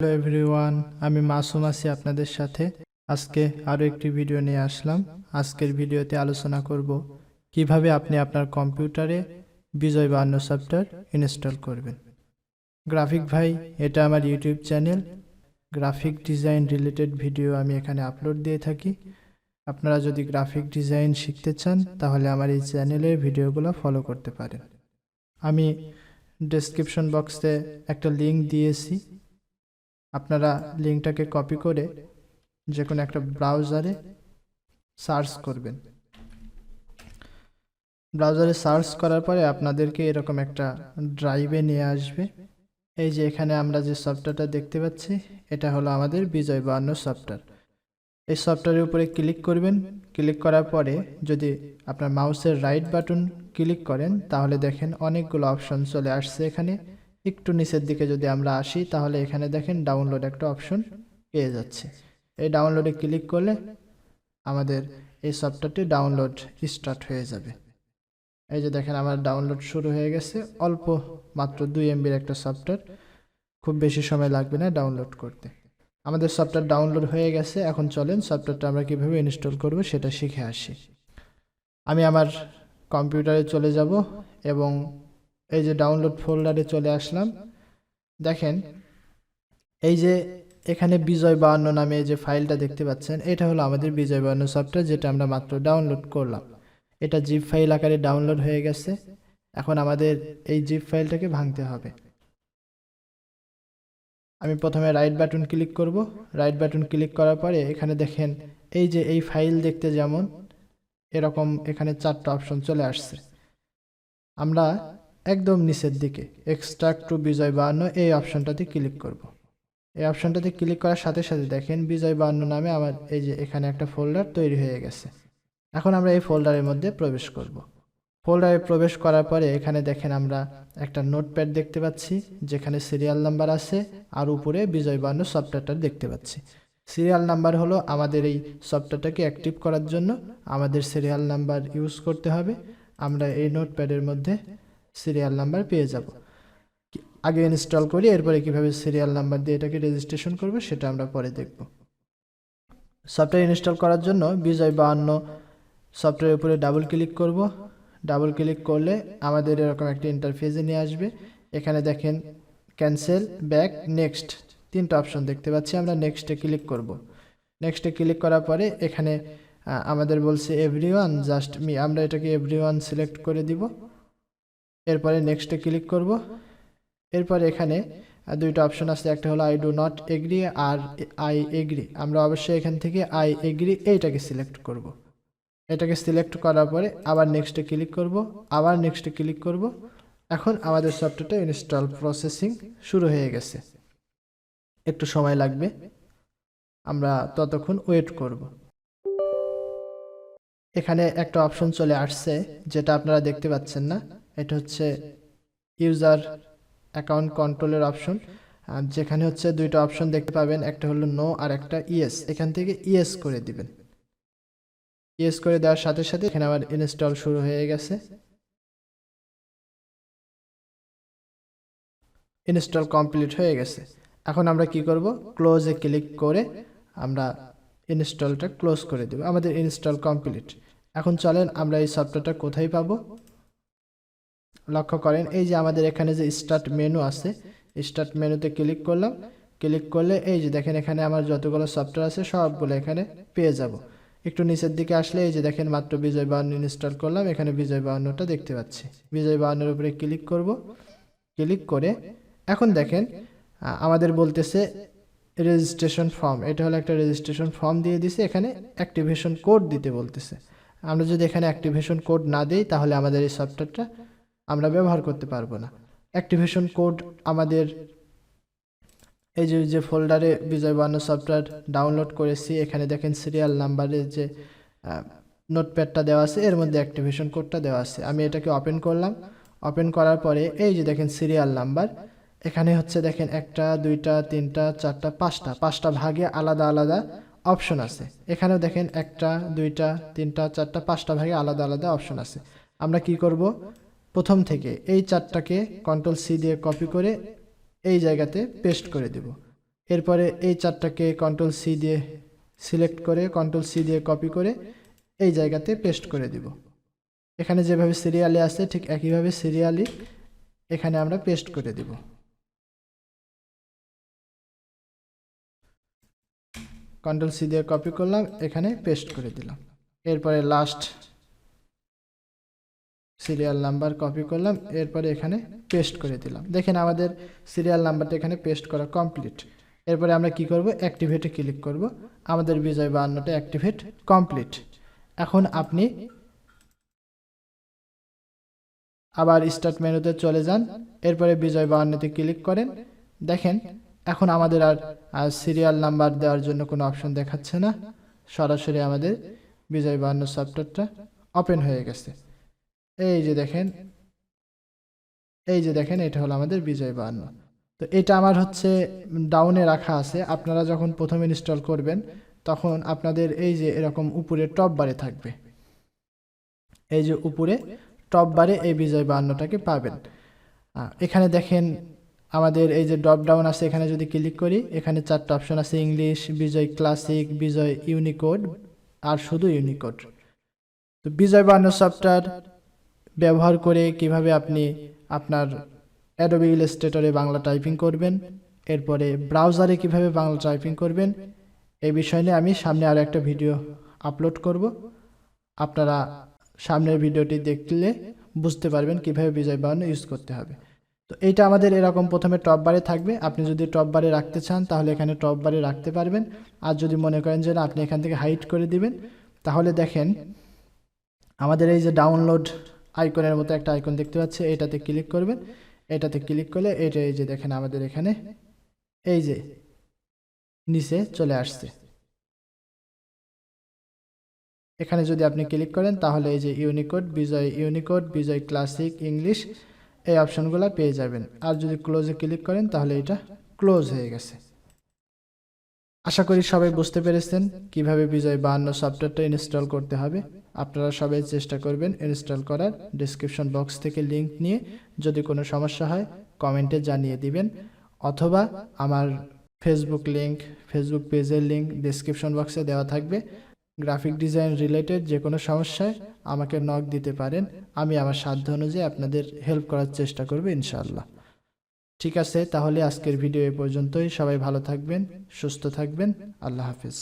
Hello everyone, আমি মাসুম আছি আপনাদের সাথে। আজকে আরও একটি ভিডিও নিয়ে আসলাম। আজকের ভিডিওতে আলোচনা করব কিভাবে আপনি আপনার কম্পিউটারে বিজয় বায়ান্ন সফটওয়্যার ইনস্টল করবেন। গ্রাফিক ভাই, এটা আমার YouTube channel. Graphic design related video আমি এখানে আপলোড দিয়ে থাকি। আপনারা যদি গ্রাফিক ডিজাইন শিখতে চান তাহলে আমার এই চ্যানেলের ভিডিওগুলো ফলো করতে পারেন। আমি ডেসক্রিপশন বক্সে একটা লিঙ্ক দিয়েছি, আপনারা লিঙ্কটাকে কপি করে যে কোনো একটা ব্রাউজারে সার্চ করবেন। ব্রাউজারে সার্চ করার পরে আপনাদেরকে এরকম একটা ড্রাইভে নিয়ে আসবে। এই যে এখানে আমরা যে সফটওয়্যারটা দেখতে পাচ্ছি, এটা হলো আমাদের বিজয় বায়ান্ন সফটওয়্যার। এই সফটওয়্যারের উপরে ক্লিক করবেন। ক্লিক করার পরে যদি আপনার মাউসের রাইট বাটন ক্লিক করেন তাহলে দেখেন অনেকগুলো অপশন চলে আসছে। এখানে একটু নিচের দিকে যদি আমরা আসি তাহলে এখানে দেখেন ডাউনলোড একটা অপশন পেয়ে যাচ্ছে। এই ডাউনলোডে ক্লিক করলে আমাদের এই সফটওয়্যারটি ডাউনলোড স্টার্ট হয়ে যাবে। এই যে দেখেন আমার ডাউনলোড শুরু হয়ে গেছে। অল্প মাত্র 2 MBর একটা সফটওয়্যার, খুব বেশি সময় লাগবে না ডাউনলোড করতে। আমাদের সফটওয়্যার ডাউনলোড হয়ে গেছে। এখন চলেন সফটওয়্যারটা আমরা কীভাবে ইনস্টল করব সেটা শিখে আসি। আমি আমার কম্পিউটারে চলে যাব এবং এই যে ডাউনলোড ফোল্ডারে চলে আসলাম। দেখেন এই যে এখানে বিজয় বায়ান্ন নামে যে ফাইলটা দেখতে পাচ্ছেন, এটা হলো আমাদের বিজয় বায়ান্ন সফটওয়্যার, যেটা আমরা মাত্র ডাউনলোড করলাম। এটা জিপ ফাইল আকারে ডাউনলোড হয়ে গেছে। এখন আমাদের এই জিপ ফাইলটাকে ভাঙতে হবে। আমি প্রথমে রাইট বাটন ক্লিক করব। রাইট বাটন ক্লিক করার পরে এখানে দেখেন এই যে এই ফাইল দেখতে যেমন এরকম এখানে 4টা অপশন চলে আসছে। আমরা একদম নিচের দিকে এক্সট্রাক্ট টু বিজয় বায়ান্ন এই অপশনটাতে ক্লিক করব। এই অপশনটাতে ক্লিক করার সাথে সাথে দেখেন বিজয় বায়ান্ন নামে আমার এই যে এখানে একটা ফোল্ডার তৈরি হয়ে গেছে। এখন আমরা এই ফোল্ডারের মধ্যে প্রবেশ করব। ফোল্ডারে প্রবেশ করার পরে এখানে দেখেন আমরা একটা নোটপ্যাড দেখতে পাচ্ছি, যেখানে সিরিয়াল নাম্বার আছে, আর উপরে বিজয় বায়ান্ন সফটওয়্যারটা দেখতে পাচ্ছি। সিরিয়াল নাম্বার হলো আমাদের এই সফটওয়্যারটাকে অ্যাক্টিভ করার জন্য আমাদের সিরিয়াল নাম্বার ইউজ করতে হবে। আমরা এই নোটপ্যাডের মধ্যে সিরিয়াল নাম্বার পেয়ে যাব। আগে ইনস্টল করি, এরপরে কিভাবে সিরিয়াল নাম্বার দিয়ে এটাকে রেজিস্ট্রেশন করব সেটা আমরা পরে দেখব। সফটওয়্যার ইনস্টল করার জন্য বিজয় বায়ান্ন সফটওয়্যারের উপরে ডাবল ক্লিক করব। ডাবল ক্লিক করলে আমাদের এরকম একটা ইন্টারফেসে নিয়ে আসবে। এখানে দেখেন ক্যান্সেল, ব্যাক, নেক্সট 3টা অপশন দেখতে পাচ্ছি। আমরা নেক্সটে ক্লিক করব। নেক্সটে ক্লিক করার পরে এখানে আমাদের বলছে এভরিওয়ান জাস্ট মি, আমরা এটাকে এভরিওয়ান সিলেক্ট করে দিব। এরপরে নেক্সটে ক্লিক করব। এরপরে এখানে 2টা অপশন আছে, একটা হলো আই ডু নট এগ্রি আর আই এগ্রি। আমরা অবশ্যই এখান থেকে আই এগ্রি এইটাকে সিলেক্ট করব। এটাকে সিলেক্ট করার পরে আবার নেক্সটে ক্লিক করব, আবার নেক্সটে ক্লিক করব। এখন আমাদের সফটওয়্যারটা ইনস্টল প্রসেসিং শুরু হয়ে গেছে। একটু সময় লাগবে, আমরা ততক্ষণ ওয়েট করব। এখানে একটা অপশন চলে আসছে যেটা আপনারা দেখতে পাচ্ছেন না, এটা হচ্ছে ইউজার অ্যাকাউন্ট কন্ট্রোলের অপশন, যেখানে হচ্ছে 2টা অপশন দেখতে পাবেন, একটা হলো নো আর একটা ইয়েস। এখান থেকে ইয়েস করে দিবেন। ইয়েস করে দেওয়ার সাথে সাথে এখানে আমার ইনস্টল শুরু হয়ে গেছে। ইনস্টল কমপ্লিট হয়ে গেছে। এখন আমরা কি করব, ক্লোজে ক্লিক করে আমরা ইনস্টলটা ক্লোজ করে দেব। আমাদের ইনস্টল কমপ্লিট। এখন চলেন আমরা এই সফটওয়্যারটা কোথায় পাবো। লক্ষ্য করেন এই যে আমাদের এখানে যে স্টার্ট মেনু আছে, স্টার্ট মেনুতে ক্লিক করলাম। ক্লিক করলে এই যে দেখেন এখানে আমার যতগুলো সফটওয়্যার আছে সবগুলো এখানে পেয়ে যাব। একটু নিচের দিকে আসলে এই যে দেখেন মাত্র বিজয় বায়ান্ন ইনস্টল করলাম, এখানে বিজয় বায়ান্নটা দেখতে পাচ্ছি। বিজয় বায়ান্নের উপরে ক্লিক করব। ক্লিক করে এখন দেখেন আমাদের বলতেছে রেজিস্ট্রেশন ফর্ম। এটা হলো একটা রেজিস্ট্রেশন ফর্ম দিয়ে দিছে, এখানে অ্যাক্টিভেশন কোড দিতে বলতেছে। আমরা যদি এখানে অ্যাক্টিভেশন কোড না দিই তাহলে আমাদের এই সফটওয়্যারটা আমরা ব্যবহার করতে পারবো না। অ্যাক্টিভেশন কোড আমাদের এই যে ফোল্ডারে বিজয় বায়ান্ন সফটওয়্যার ডাউনলোড করেছি, এখানে দেখেন সিরিয়াল নাম্বারের যে নোটপ্যাডটা দেওয়া আছে, এর মধ্যে অ্যাক্টিভেশন কোডটা দেওয়া আছে। আমি এটাকে ওপেন করলাম। ওপেন করার পরে এই যে দেখেন সিরিয়াল নাম্বার, এখানে হচ্ছে দেখেন 1টা 2টা 3টা 4টা 5টা ভাগে আলাদা আলাদা অপশন আছে। এখানেও দেখেন 1টা 2টা 3টা 4টা 5টা ভাগে আলাদা আলাদা অপশন আছে। আমরা কি করব, প্রথম থেকে এই 4টাকে কন্ট্রোল সি দিয়ে কপি করে এই জায়গাতে পেস্ট করে দেব। এরপরে এই চারটাকে কন্ট্রোল সি দিয়ে সিলেক্ট করে কন্ট্রোল সি দিয়ে কপি করে এই জায়গাতে পেস্ট করে দিব। এখানে যেভাবে সিরিয়ালি আছে ঠিক একইভাবে সিরিয়ালি এখানে আমরা পেস্ট করে দিব। কন্ট্রোল সি দিয়ে কপি করলাম, এখানে পেস্ট করে দিলাম। এরপরে লাস্ট সিরিয়াল নাম্বার কপি করলাম, এরপরে এখানে পেস্ট করে দিলাম। দেখেন আমাদের সিরিয়াল নাম্বারটা এখানে পেস্ট করা কমপ্লিট। এরপরে আমরা কি করব, অ্যাক্টিভেটে ক্লিক করব। আমাদের বিজয় 52টা অ্যাক্টিভেট কমপ্লিট। এখন আপনি আবার স্টার্ট মেনুতে চলে যান, এরপরে বিজয় 52তে ক্লিক করেন। দেখেন এখন আমাদের আর সিরিয়াল নাম্বার দেওয়ার জন্য কোনো অপশন দেখাচ্ছে না, সরাসরি আমাদের বিজয় 52 সফটওয়্যারটা ওপেন হয়ে গেছে। এই যে দেখেন এটা হলো আমাদের বিজয় 52। তো এটা আমার হচ্ছে ডাউনে রাখা আছে। আপনারা যখন প্রথমে ইনস্টল করবেন তখন আপনাদের এই যে এরকম উপরে টপ বারে থাকবে, এই যে উপরে টপ বারে এই বিজয় 52টাকে পাবেন। এখানে দেখেন আমাদের এই যে ড্রপ ডাউন আছে, এখানে যদি ক্লিক করি এখানে চারটা অপশন আছে, ইংলিশ, বিজয় ক্লাসিক, বিজয় ইউনিকোড আর শুধু ইউনিকোড। তো বিজয় 52 সফটওয়্যার ব্যবহার করে কিভাবে আপনি আপনার অ্যাডোবি ইলাস্ট্রেটরে বাংলা টাইপিং করবেন, এরপরে ব্রাউজারে কিভাবে বাংলা টাইপিং করবেন, এই বিষয় নিয়ে আমি সামনে আরও একটা ভিডিও আপলোড করব। আপনারা সামনের ভিডিওটি দেখলে বুঝতে পারবেন কিভাবে বিজয় 52 ইউজ করতে হবে। তো এইটা আমাদের এরকম প্রথমে টপ বারে থাকবে। আপনি যদি টপ বারে রাখতে চান তাহলে এখানে টপ বারে রাখতে পারবেন, আর যদি মনে করেন যে না আপনি এখান থেকে হাইড করে দিবেন, তাহলে দেখেন আমাদের এই যে ডাউনলোড আইকনের মতো একটা আইকন দেখতে পাচ্ছি, এটাতে ক্লিক করবেন। এটাতে ক্লিক করলে এটা এই যে দেখেন আমাদের এখানে এই যে নিচে চলে আসছে। এখানে যদি আপনি ক্লিক করেন তাহলে এই যে ইউনিকোড, বিজয় ক্লাসিক, ইংলিশ এই অপশনগুলো পেয়ে যাবেন। আর যদি ক্লোজে ক্লিক করেন তাহলে এটা ক্লোজ হয়ে গেছে। আশা করি সবাই বুঝতে পেরেছেন কিভাবে বিজয় 52 সফটওয়্যারটা ইনস্টল করতে হবে। আপনারা সবাই চেষ্টা করবেন ইনস্টল করার। ডেসক্রিপশন বক্স থেকে লিংক নিয়ে যদি কোনো সমস্যা হয় কমেন্টে জানিয়ে দিবেন, অথবা আমার ফেসবুক পেজের লিংক ডেসক্রিপশন বক্সে দেওয়া থাকবে। গ্রাফিক ডিজাইন রিলেটেড যে কোনো সমস্যায় আমাকে নক দিতে পারেন, আমি আমার সাধ্য অনুযায়ী আপনাদের হেল্প করার চেষ্টা করব ইনশাআল্লাহ। ঠিক আছে, তাহলে আজকের ভিডিও এ পর্যন্তই। সবাই ভালো থাকবেন, সুস্থ থাকবেন। আল্লাহ হাফিজ।